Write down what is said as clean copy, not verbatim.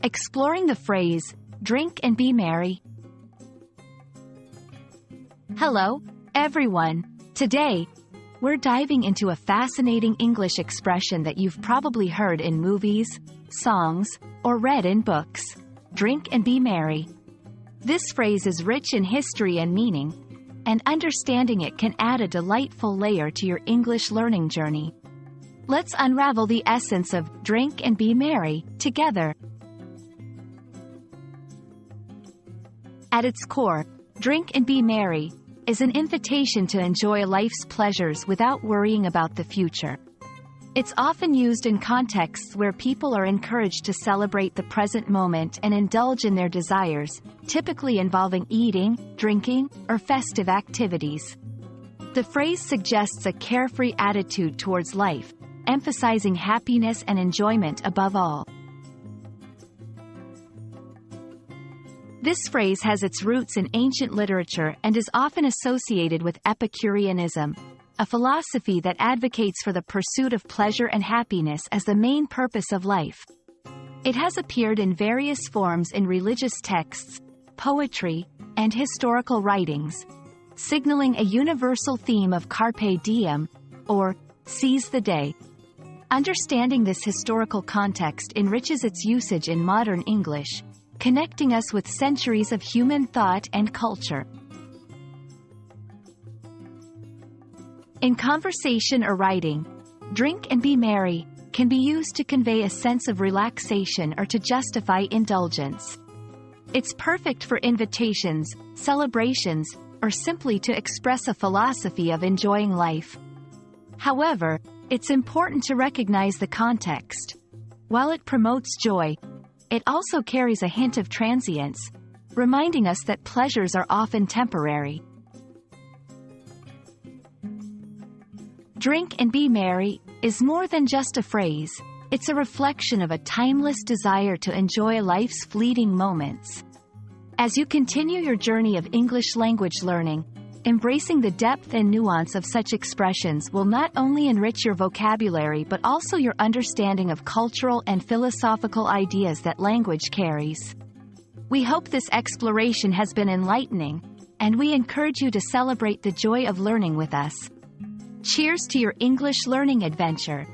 exploring the phrase, drink and be merry. Hello, everyone. Today, we're diving into a fascinating English expression that you've probably heard in movies, songs, or read in books. Drink and be merry. This phrase is rich in history and meaning, and understanding it can add a delightful layer to your English learning journey. Let's unravel the essence of drink and be merry together. At its core, drink and be merry is an invitation to enjoy life's pleasures without worrying about the future. It's often used in contexts where people are encouraged to celebrate the present moment and indulge in their desires, typically involving eating, drinking, or festive activities. The phrase suggests a carefree attitude towards life, emphasizing happiness and enjoyment above all. This phrase has its roots in ancient literature and is often associated with Epicureanism, a philosophy that advocates for the pursuit of pleasure and happiness as the main purpose of life. It has appeared in various forms in religious texts, poetry, and historical writings, signaling a universal theme of carpe diem, or seize the day. Understanding this historical context enriches its usage in modern English, connecting us with centuries of human thought and culture. In conversation or writing, drink and be merry can be used to convey a sense of relaxation or to justify indulgence. It's perfect for invitations, celebrations, or simply to express a philosophy of enjoying life. However, it's important to recognize the context. While it promotes joy, it also carries a hint of transience, reminding us that pleasures are often temporary. Drink and be merry is more than just a phrase. It's a reflection of a timeless desire to enjoy life's fleeting moments. As you continue your journey of English language learning, embracing the depth and nuance of such expressions will not only enrich your vocabulary but also your understanding of cultural and philosophical ideas that language carries. We hope this exploration has been enlightening, and we encourage you to celebrate the joy of learning with us. Cheers to your English learning adventure!